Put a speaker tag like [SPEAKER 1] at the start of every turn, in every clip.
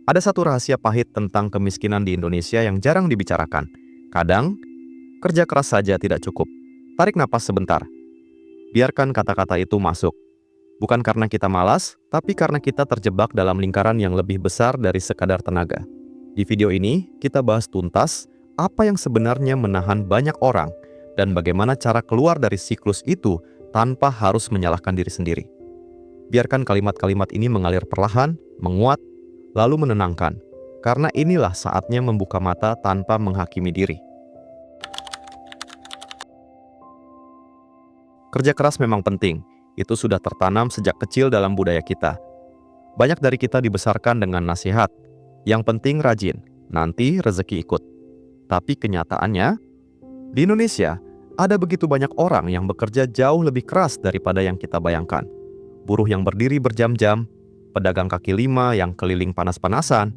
[SPEAKER 1] Ada satu rahasia pahit tentang kemiskinan di Indonesia yang jarang dibicarakan. Kadang, kerja keras saja tidak cukup. Tarik napas sebentar. Biarkan kata-kata itu masuk. Bukan karena kita malas, tapi karena kita terjebak dalam lingkaran yang lebih besar dari sekadar tenaga. Di video ini, kita bahas tuntas apa yang sebenarnya menahan banyak orang dan bagaimana cara keluar dari siklus itu tanpa harus menyalahkan diri sendiri. Biarkan kalimat-kalimat ini mengalir perlahan, menguat, lalu menenangkan. Karena inilah saatnya membuka mata tanpa menghakimi diri. Kerja keras memang penting. Itu sudah tertanam sejak kecil dalam budaya kita. Banyak dari kita dibesarkan dengan nasihat. Yang penting rajin, nanti rezeki ikut. Tapi kenyataannya, di Indonesia, ada begitu banyak orang yang bekerja jauh lebih keras daripada yang kita bayangkan. Buruh yang berdiri berjam-jam, pedagang kaki lima yang keliling panas-panasan,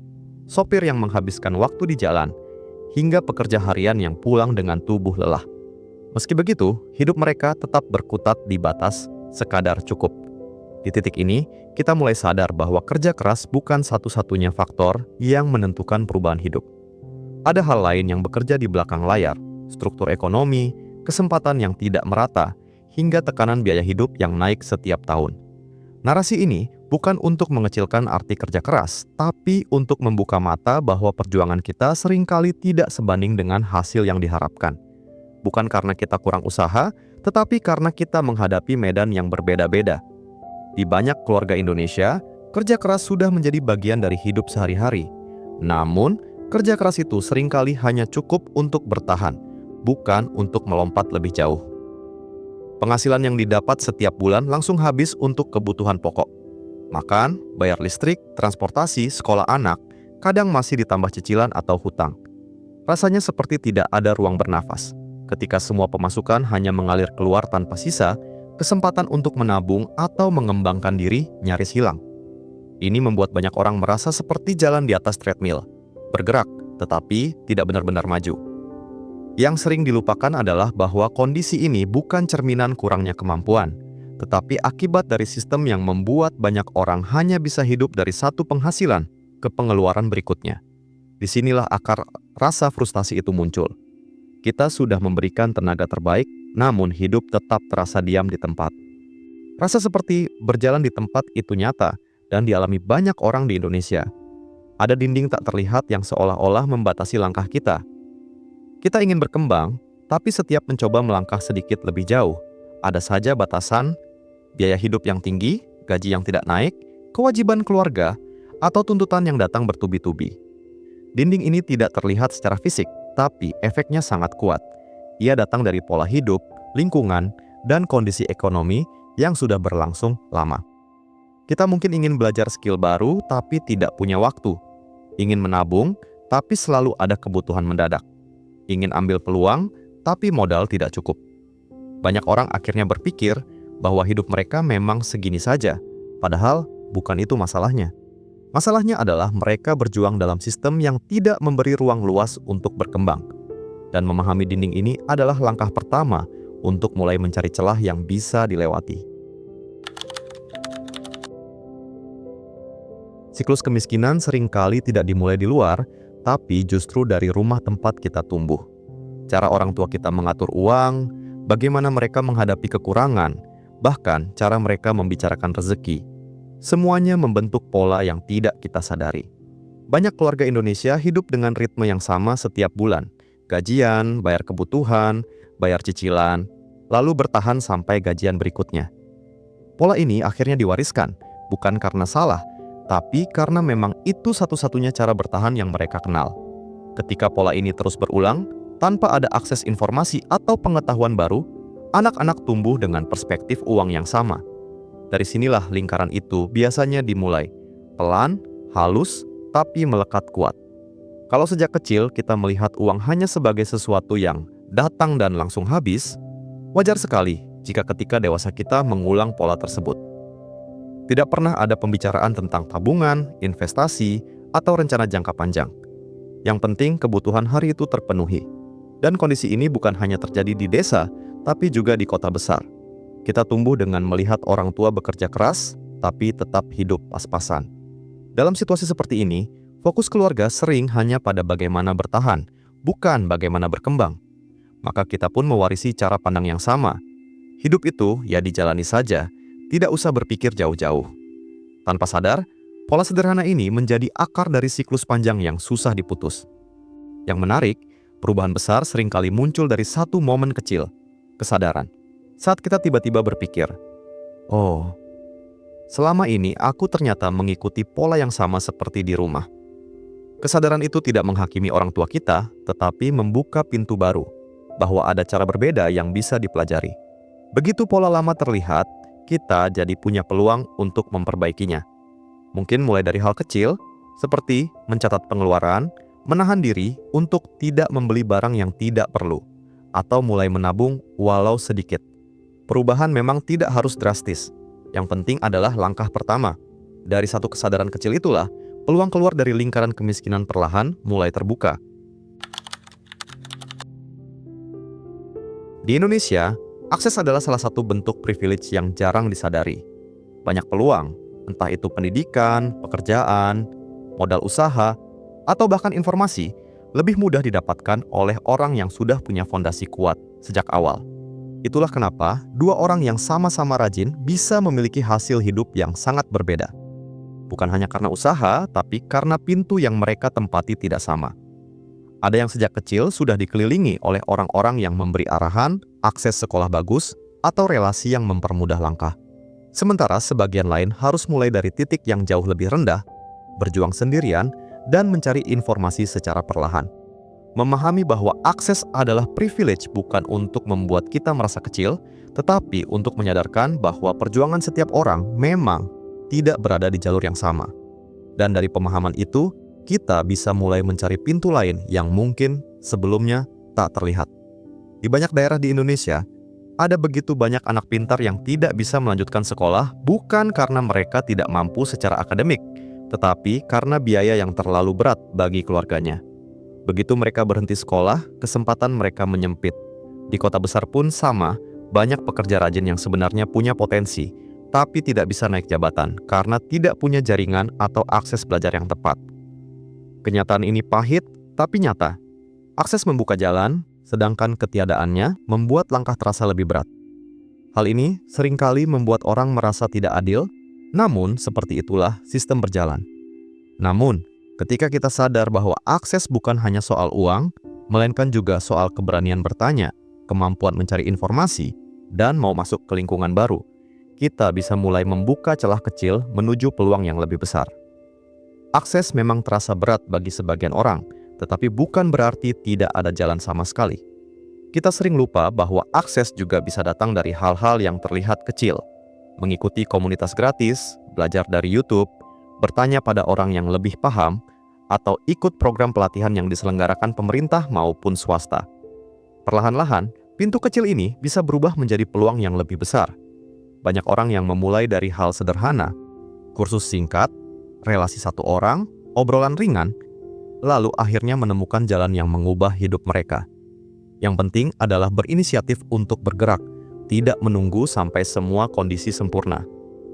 [SPEAKER 1] sopir yang menghabiskan waktu di jalan, hingga pekerja harian yang pulang dengan tubuh lelah. Meski begitu, hidup mereka tetap berkutat di batas sekadar cukup. Di titik ini, kita mulai sadar bahwa kerja keras bukan satu-satunya faktor yang menentukan perubahan hidup. Ada hal lain yang bekerja di belakang layar, struktur ekonomi, kesempatan yang tidak merata, hingga tekanan biaya hidup yang naik setiap tahun. Narasi ini bukan untuk mengecilkan arti kerja keras, tapi untuk membuka mata bahwa perjuangan kita seringkali tidak sebanding dengan hasil yang diharapkan. Bukan karena kita kurang usaha, tetapi karena kita menghadapi medan yang berbeda-beda. Di banyak keluarga Indonesia, kerja keras sudah menjadi bagian dari hidup sehari-hari. Namun, kerja keras itu seringkali hanya cukup untuk bertahan, bukan untuk melompat lebih jauh. Penghasilan yang didapat setiap bulan langsung habis untuk kebutuhan pokok. Makan, bayar listrik, transportasi, sekolah anak, kadang masih ditambah cicilan atau hutang. Rasanya seperti tidak ada ruang bernafas. Ketika semua pemasukan hanya mengalir keluar tanpa sisa, kesempatan untuk menabung atau mengembangkan diri nyaris hilang. Ini membuat banyak orang merasa seperti jalan di atas treadmill, bergerak, tetapi tidak benar-benar maju. Yang sering dilupakan adalah bahwa kondisi ini bukan cerminan kurangnya kemampuan, tetapi akibat dari sistem yang membuat banyak orang hanya bisa hidup dari satu penghasilan ke pengeluaran berikutnya. Disinilah akar rasa frustasi itu muncul. Kita sudah memberikan tenaga terbaik, namun hidup tetap terasa diam di tempat. Rasa seperti berjalan di tempat itu nyata dan dialami banyak orang di Indonesia. Ada dinding tak terlihat yang seolah-olah membatasi langkah kita. Kita ingin berkembang, tapi setiap mencoba melangkah sedikit lebih jauh, ada saja batasan, biaya hidup yang tinggi, gaji yang tidak naik, kewajiban keluarga, atau tuntutan yang datang bertubi-tubi. Dinding ini tidak terlihat secara fisik, tapi efeknya sangat kuat. Ia datang dari pola hidup, lingkungan, dan kondisi ekonomi yang sudah berlangsung lama. Kita mungkin ingin belajar skill baru, tapi tidak punya waktu. Ingin menabung, tapi selalu ada kebutuhan mendadak. Ingin ambil peluang, tapi modal tidak cukup. Banyak orang akhirnya berpikir bahwa hidup mereka memang segini saja, padahal bukan itu masalahnya. Masalahnya adalah mereka berjuang dalam sistem yang tidak memberi ruang luas untuk berkembang. Dan memahami dinding ini adalah langkah pertama untuk mulai mencari celah yang bisa dilewati. Siklus kemiskinan seringkali tidak dimulai di luar, tapi justru dari rumah tempat kita tumbuh. Cara orang tua kita mengatur uang, bagaimana mereka menghadapi kekurangan, bahkan cara mereka membicarakan rezeki. Semuanya membentuk pola yang tidak kita sadari. Banyak keluarga Indonesia hidup dengan ritme yang sama setiap bulan. Gajian, bayar kebutuhan, bayar cicilan, lalu bertahan sampai gajian berikutnya. Pola ini akhirnya diwariskan, bukan karena salah, tapi karena memang itu satu-satunya cara bertahan yang mereka kenal. Ketika pola ini terus berulang, tanpa ada akses informasi atau pengetahuan baru, anak-anak tumbuh dengan perspektif uang yang sama. Dari sinilah lingkaran itu biasanya dimulai, pelan, halus, tapi melekat kuat. Kalau sejak kecil kita melihat uang hanya sebagai sesuatu yang datang dan langsung habis, wajar sekali jika ketika dewasa kita mengulang pola tersebut. Tidak pernah ada pembicaraan tentang tabungan, investasi, atau rencana jangka panjang. Yang penting kebutuhan hari itu terpenuhi. Dan kondisi ini bukan hanya terjadi di desa, tapi juga di kota besar. Kita tumbuh dengan melihat orang tua bekerja keras, tapi tetap hidup pas-pasan. Dalam situasi seperti ini, Fokus keluarga sering hanya pada bagaimana bertahan, bukan bagaimana berkembang. Maka kita pun mewarisi cara pandang yang sama. Hidup itu ya dijalani saja, tidak usah berpikir jauh-jauh. Tanpa sadar, pola sederhana ini menjadi akar dari siklus panjang yang susah diputus. Yang menarik, perubahan besar seringkali muncul dari satu momen kecil, kesadaran. Saat kita tiba-tiba berpikir, oh, selama ini aku ternyata mengikuti pola yang sama seperti di rumah. Kesadaran itu tidak menghakimi orang tua kita, tetapi membuka pintu baru, bahwa ada cara berbeda yang bisa dipelajari. Begitu pola lama terlihat, kita jadi punya peluang untuk memperbaikinya. Mungkin mulai dari hal kecil, seperti mencatat pengeluaran, menahan diri untuk tidak membeli barang yang tidak perlu, atau mulai menabung walau sedikit. Perubahan memang tidak harus drastis. Yang penting adalah langkah pertama. Dari satu kesadaran kecil itulah, peluang keluar dari lingkaran kemiskinan perlahan mulai terbuka. Di Indonesia, akses adalah salah satu bentuk privilege yang jarang disadari. Banyak peluang, entah itu pendidikan, pekerjaan, modal usaha, atau bahkan informasi, lebih mudah didapatkan oleh orang yang sudah punya fondasi kuat sejak awal. Itulah kenapa dua orang yang sama-sama rajin bisa memiliki hasil hidup yang sangat berbeda. Bukan hanya karena usaha, tapi karena pintu yang mereka tempati tidak sama. Ada yang sejak kecil sudah dikelilingi oleh orang-orang yang memberi arahan, akses sekolah bagus, atau relasi yang mempermudah langkah. Sementara sebagian lain harus mulai dari titik yang jauh lebih rendah, berjuang sendirian, dan mencari informasi secara perlahan. Memahami bahwa akses adalah privilege bukan untuk membuat kita merasa kecil, tetapi untuk menyadarkan bahwa perjuangan setiap orang memang tidak berada di jalur yang sama. Dan dari pemahaman itu, kita bisa mulai mencari pintu lain yang mungkin sebelumnya tak terlihat. Di banyak daerah di Indonesia, ada begitu banyak anak pintar yang tidak bisa melanjutkan sekolah bukan karena mereka tidak mampu secara akademik, tetapi karena biaya yang terlalu berat bagi keluarganya. Begitu mereka berhenti sekolah, kesempatan mereka menyempit. Di kota besar pun sama, banyak pekerja rajin yang sebenarnya punya potensi, tapi tidak bisa naik jabatan karena tidak punya jaringan atau akses belajar yang tepat. Kenyataan ini pahit, tapi nyata. Akses membuka jalan, sedangkan ketiadaannya membuat langkah terasa lebih berat. Hal ini seringkali membuat orang merasa tidak adil, namun seperti itulah sistem berjalan. Namun, ketika kita sadar bahwa akses bukan hanya soal uang, melainkan juga soal keberanian bertanya, kemampuan mencari informasi, dan mau masuk ke lingkungan baru, kita bisa mulai membuka celah kecil menuju peluang yang lebih besar. Akses memang terasa berat bagi sebagian orang, tetapi bukan berarti tidak ada jalan sama sekali. Kita sering lupa bahwa akses juga bisa datang dari hal-hal yang terlihat kecil. Mengikuti komunitas gratis, belajar dari YouTube, bertanya pada orang yang lebih paham, atau ikut program pelatihan yang diselenggarakan pemerintah maupun swasta. Perlahan-lahan, pintu kecil ini bisa berubah menjadi peluang yang lebih besar. Banyak orang yang memulai dari hal sederhana, kursus singkat, relasi satu orang, obrolan ringan, lalu akhirnya menemukan jalan yang mengubah hidup mereka. Yang penting adalah berinisiatif untuk bergerak, tidak menunggu sampai semua kondisi sempurna.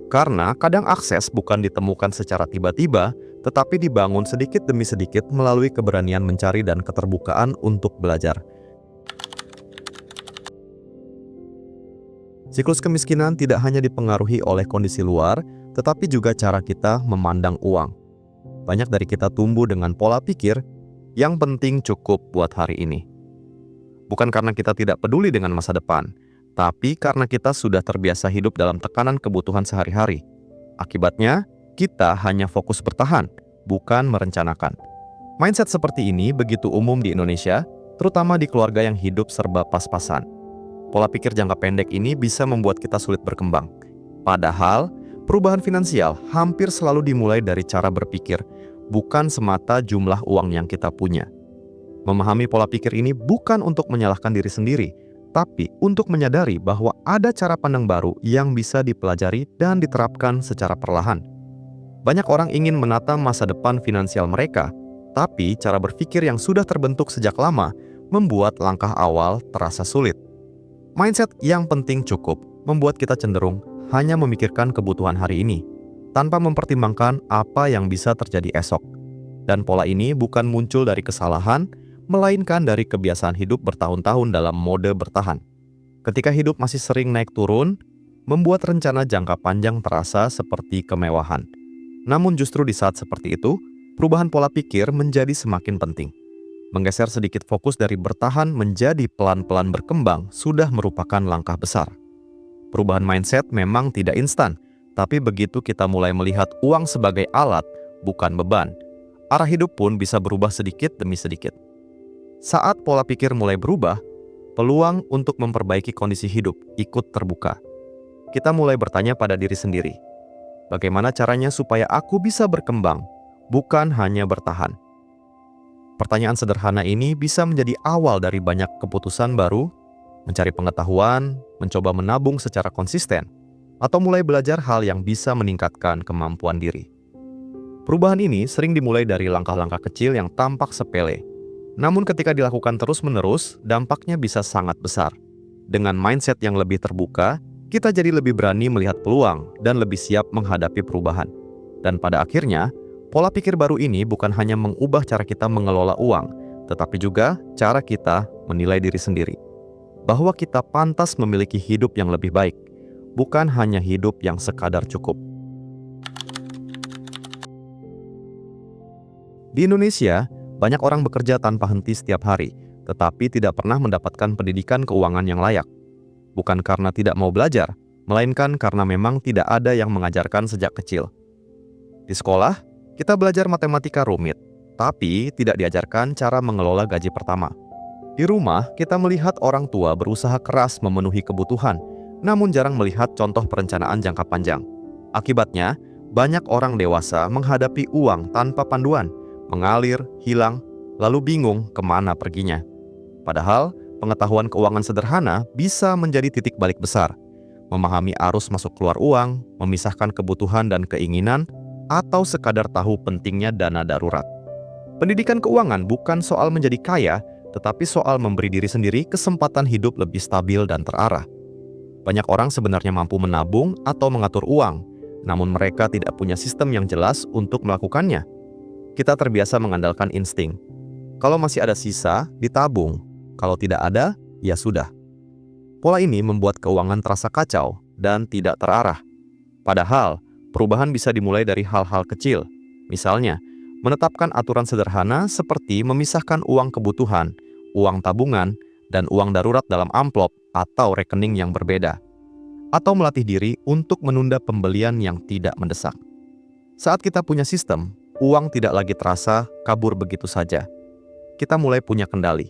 [SPEAKER 1] Karena kadang akses bukan ditemukan secara tiba-tiba, tetapi dibangun sedikit demi sedikit melalui keberanian mencari dan keterbukaan untuk belajar. Siklus kemiskinan tidak hanya dipengaruhi oleh kondisi luar, tetapi juga cara kita memandang uang. Banyak dari kita tumbuh dengan pola pikir, yang penting cukup buat hari ini. Bukan karena kita tidak peduli dengan masa depan, tapi karena kita sudah terbiasa hidup dalam tekanan kebutuhan sehari-hari. Akibatnya, kita hanya fokus bertahan, bukan merencanakan. Mindset seperti ini begitu umum di Indonesia, terutama di keluarga yang hidup serba pas-pasan. Pola pikir jangka pendek ini bisa membuat kita sulit berkembang. Padahal, perubahan finansial hampir selalu dimulai dari cara berpikir, bukan semata jumlah uang yang kita punya. Memahami pola pikir ini bukan untuk menyalahkan diri sendiri, tapi untuk menyadari bahwa ada cara pandang baru yang bisa dipelajari dan diterapkan secara perlahan. Banyak orang ingin menata masa depan finansial mereka, tapi cara berpikir yang sudah terbentuk sejak lama membuat langkah awal terasa sulit. Mindset yang penting cukup membuat kita cenderung hanya memikirkan kebutuhan hari ini, tanpa mempertimbangkan apa yang bisa terjadi esok. Dan pola ini bukan muncul dari kesalahan, melainkan dari kebiasaan hidup bertahun-tahun dalam mode bertahan. Ketika hidup masih sering naik turun, membuat rencana jangka panjang terasa seperti kemewahan. Namun justru di saat seperti itu, perubahan pola pikir menjadi semakin penting. Menggeser sedikit fokus dari bertahan menjadi pelan-pelan berkembang sudah merupakan langkah besar. Perubahan mindset memang tidak instan, tapi begitu kita mulai melihat uang sebagai alat, bukan beban, arah hidup pun bisa berubah sedikit demi sedikit. Saat pola pikir mulai berubah, peluang untuk memperbaiki kondisi hidup ikut terbuka. Kita mulai bertanya pada diri sendiri, bagaimana caranya supaya aku bisa berkembang, bukan hanya bertahan? Pertanyaan sederhana ini bisa menjadi awal dari banyak keputusan baru, mencari pengetahuan, mencoba menabung secara konsisten, atau mulai belajar hal yang bisa meningkatkan kemampuan diri. Perubahan ini sering dimulai dari langkah-langkah kecil yang tampak sepele. Namun ketika dilakukan terus-menerus, dampaknya bisa sangat besar. Dengan mindset yang lebih terbuka, kita jadi lebih berani melihat peluang dan lebih siap menghadapi perubahan. Dan pada akhirnya, pola pikir baru ini bukan hanya mengubah cara kita mengelola uang, tetapi juga cara kita menilai diri sendiri. Bahwa kita pantas memiliki hidup yang lebih baik, bukan hanya hidup yang sekadar cukup. Di Indonesia, banyak orang bekerja tanpa henti setiap hari, tetapi tidak pernah mendapatkan pendidikan keuangan yang layak. Bukan karena tidak mau belajar, melainkan karena memang tidak ada yang mengajarkan sejak kecil. Di sekolah, kita belajar matematika rumit, tapi tidak diajarkan cara mengelola gaji pertama. Di rumah, kita melihat orang tua berusaha keras memenuhi kebutuhan, namun jarang melihat contoh perencanaan jangka panjang. Akibatnya, banyak orang dewasa menghadapi uang tanpa panduan, mengalir, hilang, lalu bingung kemana perginya. Padahal, pengetahuan keuangan sederhana bisa menjadi titik balik besar. Memahami arus masuk keluar uang, memisahkan kebutuhan dan keinginan, atau sekadar tahu pentingnya dana darurat. Pendidikan keuangan bukan soal menjadi kaya, tetapi soal memberi diri sendiri kesempatan hidup lebih stabil dan terarah. Banyak orang sebenarnya mampu menabung atau mengatur uang, namun mereka tidak punya sistem yang jelas untuk melakukannya. Kita terbiasa mengandalkan insting. Kalau masih ada sisa, ditabung. Kalau tidak ada, ya sudah. Pola ini membuat keuangan terasa kacau dan tidak terarah. Padahal, perubahan bisa dimulai dari hal-hal kecil. Misalnya, menetapkan aturan sederhana seperti memisahkan uang kebutuhan, uang tabungan, dan uang darurat dalam amplop atau rekening yang berbeda. Atau melatih diri untuk menunda pembelian yang tidak mendesak. Saat kita punya sistem, uang tidak lagi terasa kabur begitu saja. Kita mulai punya kendali.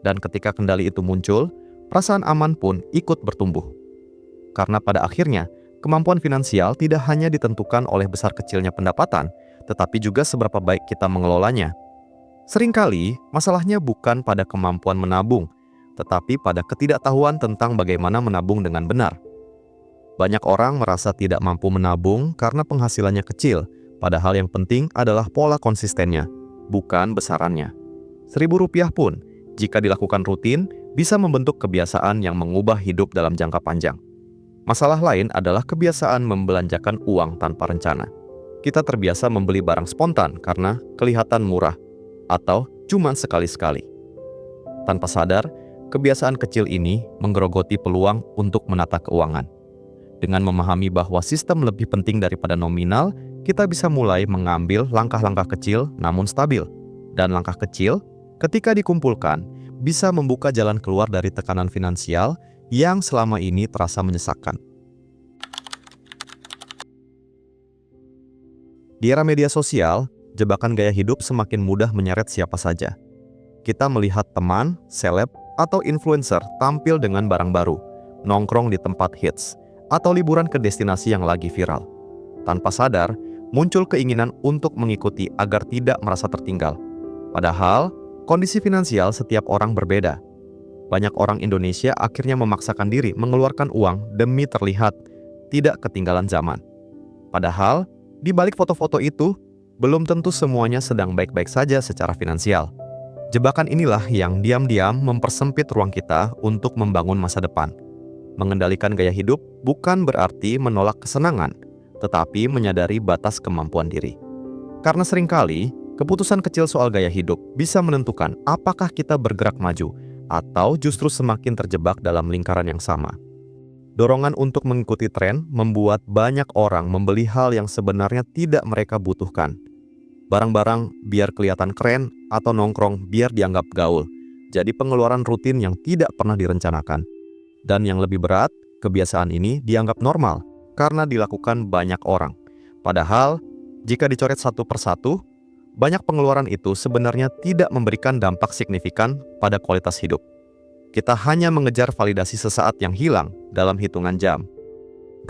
[SPEAKER 1] Dan ketika kendali itu muncul, perasaan aman pun ikut bertumbuh. Karena pada akhirnya, kemampuan finansial tidak hanya ditentukan oleh besar kecilnya pendapatan, tetapi juga seberapa baik kita mengelolanya. Seringkali, masalahnya bukan pada kemampuan menabung, tetapi pada ketidaktahuan tentang bagaimana menabung dengan benar. Banyak orang merasa tidak mampu menabung karena penghasilannya kecil, padahal yang penting adalah pola konsistennya, bukan besarannya. Rp1.000 pun, jika dilakukan rutin, bisa membentuk kebiasaan yang mengubah hidup dalam jangka panjang. Masalah lain adalah kebiasaan membelanjakan uang tanpa rencana. Kita terbiasa membeli barang spontan karena kelihatan murah, atau cuma sekali-sekali. Tanpa sadar, kebiasaan kecil ini menggerogoti peluang untuk menata keuangan. Dengan memahami bahwa sistem lebih penting daripada nominal, kita bisa mulai mengambil langkah-langkah kecil namun stabil. Dan langkah kecil, ketika dikumpulkan, bisa membuka jalan keluar dari tekanan finansial yang selama ini terasa menyesakkan. Di era media sosial, jebakan gaya hidup semakin mudah menyeret siapa saja. Kita melihat teman, seleb, atau influencer tampil dengan barang baru, nongkrong di tempat hits, atau liburan ke destinasi yang lagi viral. Tanpa sadar, muncul keinginan untuk mengikuti agar tidak merasa tertinggal. Padahal, kondisi finansial setiap orang berbeda. Banyak orang Indonesia akhirnya memaksakan diri mengeluarkan uang demi terlihat tidak ketinggalan zaman. Padahal, di balik foto-foto itu, belum tentu semuanya sedang baik-baik saja secara finansial. Jebakan inilah yang diam-diam mempersempit ruang kita untuk membangun masa depan. Mengendalikan gaya hidup bukan berarti menolak kesenangan, tetapi menyadari batas kemampuan diri. Karena seringkali, Keputusan kecil soal gaya hidup bisa menentukan apakah kita bergerak maju atau justru semakin terjebak dalam lingkaran yang sama. Dorongan untuk mengikuti tren membuat banyak orang membeli hal yang sebenarnya tidak mereka butuhkan. Barang-barang biar kelihatan keren atau nongkrong biar dianggap gaul. Jadi pengeluaran rutin yang tidak pernah direncanakan. Dan yang lebih berat, kebiasaan ini dianggap normal karena dilakukan banyak orang. Padahal, jika dicoret satu persatu, banyak pengeluaran itu sebenarnya tidak memberikan dampak signifikan pada kualitas hidup. Kita hanya mengejar validasi sesaat yang hilang dalam hitungan jam.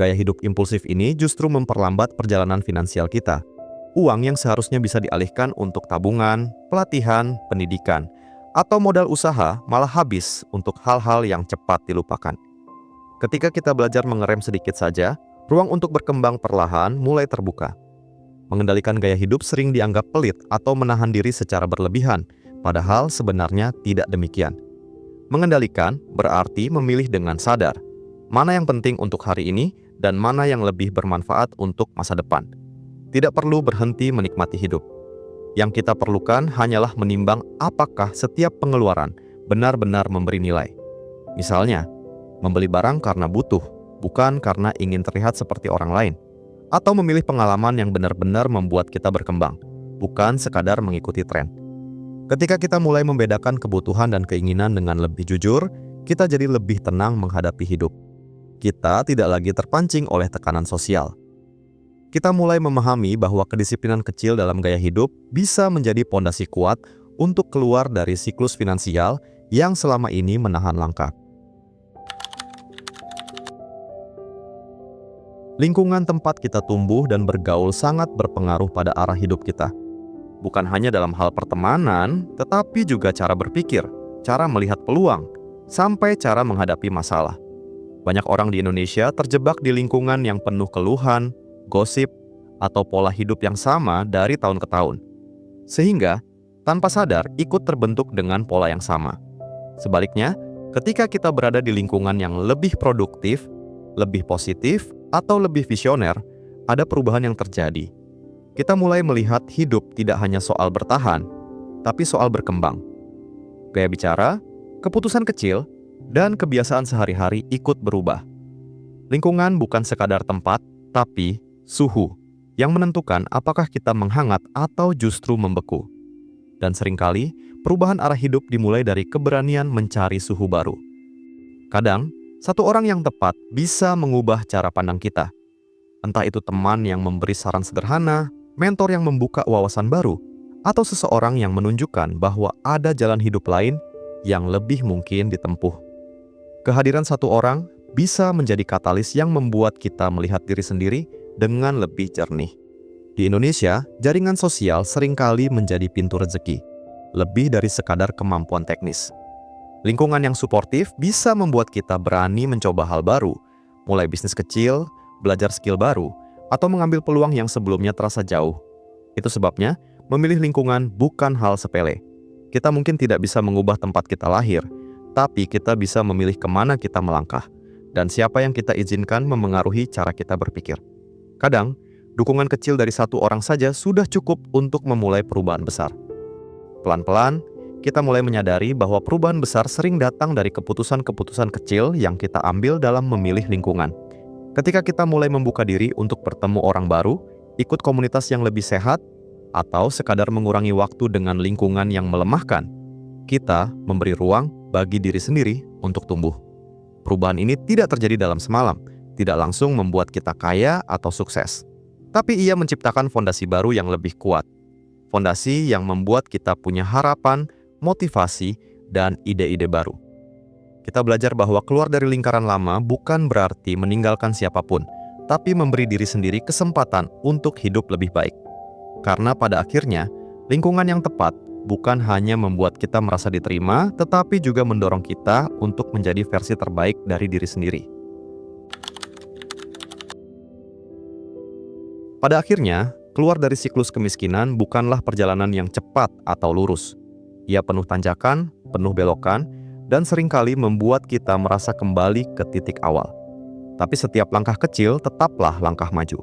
[SPEAKER 1] Gaya hidup impulsif ini justru memperlambat perjalanan finansial kita. Uang yang seharusnya bisa dialihkan untuk tabungan, pelatihan, pendidikan, atau modal usaha malah habis untuk hal-hal yang cepat dilupakan. Ketika kita belajar mengerem sedikit saja, ruang untuk berkembang perlahan mulai terbuka. Mengendalikan gaya hidup sering dianggap pelit atau menahan diri secara berlebihan, padahal sebenarnya tidak demikian. Mengendalikan berarti memilih dengan sadar, mana yang penting untuk hari ini dan mana yang lebih bermanfaat untuk masa depan. Tidak perlu berhenti menikmati hidup. Yang kita perlukan hanyalah menimbang apakah setiap pengeluaran benar-benar memberi nilai. Misalnya, membeli barang karena butuh, bukan karena ingin terlihat seperti orang lain. Atau memilih pengalaman yang benar-benar membuat kita berkembang, bukan sekadar mengikuti tren. Ketika kita mulai membedakan kebutuhan dan keinginan dengan lebih jujur, kita jadi lebih tenang menghadapi hidup. Kita tidak lagi terpancing oleh tekanan sosial. Kita mulai memahami bahwa kedisiplinan kecil dalam gaya hidup bisa menjadi pondasi kuat untuk keluar dari siklus finansial yang selama ini menahan langkah. Lingkungan tempat kita tumbuh dan bergaul sangat berpengaruh pada arah hidup kita. Bukan hanya dalam hal pertemanan, tetapi juga cara berpikir, cara melihat peluang, sampai cara menghadapi masalah. Banyak orang di Indonesia terjebak di lingkungan yang penuh keluhan, gosip, atau pola hidup yang sama dari tahun ke tahun. Sehingga, tanpa sadar ikut terbentuk dengan pola yang sama. Sebaliknya, ketika kita berada di lingkungan yang lebih produktif, lebih positif, atau lebih visioner, ada perubahan yang terjadi. Kita mulai melihat hidup tidak hanya soal bertahan, tapi soal berkembang. Gaya bicara, keputusan kecil, dan kebiasaan sehari-hari ikut berubah. Lingkungan bukan sekadar tempat, tapi suhu yang menentukan apakah kita menghangat atau justru membeku. Dan seringkali, perubahan arah hidup dimulai dari keberanian mencari suhu baru. Kadang, satu orang yang tepat bisa mengubah cara pandang kita. Entah itu teman yang memberi saran sederhana, mentor yang membuka wawasan baru, atau seseorang yang menunjukkan bahwa ada jalan hidup lain yang lebih mungkin ditempuh. Kehadiran satu orang bisa menjadi katalis yang membuat kita melihat diri sendiri dengan lebih jernih. Di Indonesia, jaringan sosial seringkali menjadi pintu rezeki, lebih dari sekadar kemampuan teknis. Lingkungan yang suportif bisa membuat kita berani mencoba hal baru, mulai bisnis kecil, belajar skill baru, atau mengambil peluang yang sebelumnya terasa jauh. Itu sebabnya, memilih lingkungan bukan hal sepele. Kita mungkin tidak bisa mengubah tempat kita lahir, tapi kita bisa memilih kemana kita melangkah, dan siapa yang kita izinkan memengaruhi cara kita berpikir. Kadang, dukungan kecil dari satu orang saja sudah cukup untuk memulai perubahan besar. Pelan-pelan, kita mulai menyadari bahwa perubahan besar sering datang dari keputusan-keputusan kecil yang kita ambil dalam memilih lingkungan. Ketika kita mulai membuka diri untuk bertemu orang baru, ikut komunitas yang lebih sehat, atau sekadar mengurangi waktu dengan lingkungan yang melemahkan, kita memberi ruang bagi diri sendiri untuk tumbuh. Perubahan ini tidak terjadi dalam semalam, tidak langsung membuat kita kaya atau sukses. Tapi ia menciptakan fondasi baru yang lebih kuat. Fondasi yang membuat kita punya harapan, motivasi, dan ide-ide baru. Kita belajar bahwa keluar dari lingkaran lama bukan berarti meninggalkan siapapun, tapi memberi diri sendiri kesempatan untuk hidup lebih baik. Karena pada akhirnya, lingkungan yang tepat bukan hanya membuat kita merasa diterima, tetapi juga mendorong kita untuk menjadi versi terbaik dari diri sendiri. Pada akhirnya, keluar dari siklus kemiskinan bukanlah perjalanan yang cepat atau lurus. Ia penuh tanjakan, penuh belokan, dan seringkali membuat kita merasa kembali ke titik awal. Tapi setiap langkah kecil tetaplah langkah maju.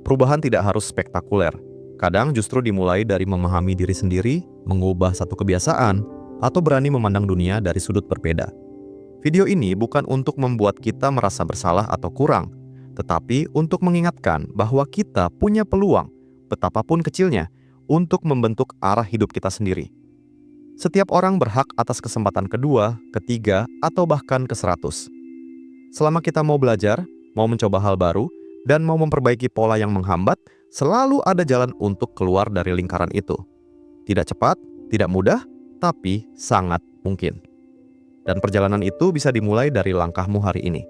[SPEAKER 1] Perubahan tidak harus spektakuler, Terkadang justru dimulai dari memahami diri sendiri, mengubah satu kebiasaan, atau berani memandang dunia dari sudut berbeda. Video ini bukan untuk membuat kita merasa bersalah atau kurang, tetapi untuk mengingatkan bahwa kita punya peluang, betapapun kecilnya, untuk membentuk arah hidup kita sendiri. Setiap orang berhak atas kesempatan kedua, ketiga, atau bahkan ke-100. Selama kita mau belajar, mau mencoba hal baru, dan mau memperbaiki pola yang menghambat, selalu ada jalan untuk keluar dari lingkaran itu. Tidak cepat, tidak mudah, tapi sangat mungkin. Dan perjalanan itu bisa dimulai dari langkahmu hari ini.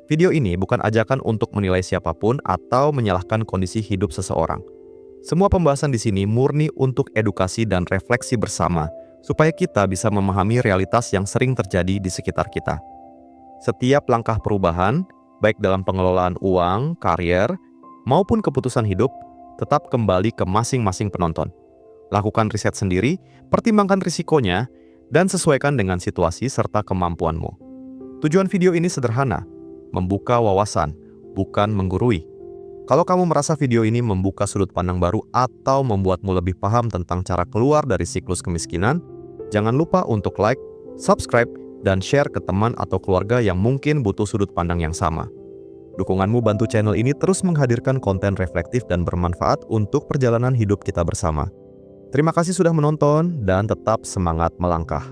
[SPEAKER 1] Video ini bukan ajakan untuk menilai siapapun atau menyalahkan kondisi hidup seseorang. Semua pembahasan di sini murni untuk edukasi dan refleksi bersama, supaya kita bisa memahami realitas yang sering terjadi di sekitar kita. Setiap langkah perubahan, baik dalam pengelolaan uang, karier, maupun keputusan hidup, tetap kembali ke masing-masing penonton. Lakukan riset sendiri, pertimbangkan risikonya, dan sesuaikan dengan situasi serta kemampuanmu. Tujuan video ini sederhana, membuka wawasan, bukan menggurui. Kalau kamu merasa video ini membuka sudut pandang baru atau membuatmu lebih paham tentang cara keluar dari siklus kemiskinan, jangan lupa untuk like, subscribe, dan share ke teman atau keluarga yang mungkin butuh sudut pandang yang sama. Dukunganmu bantu channel ini terus menghadirkan konten reflektif dan bermanfaat untuk perjalanan hidup kita bersama. Terima kasih sudah menonton dan tetap semangat melangkah.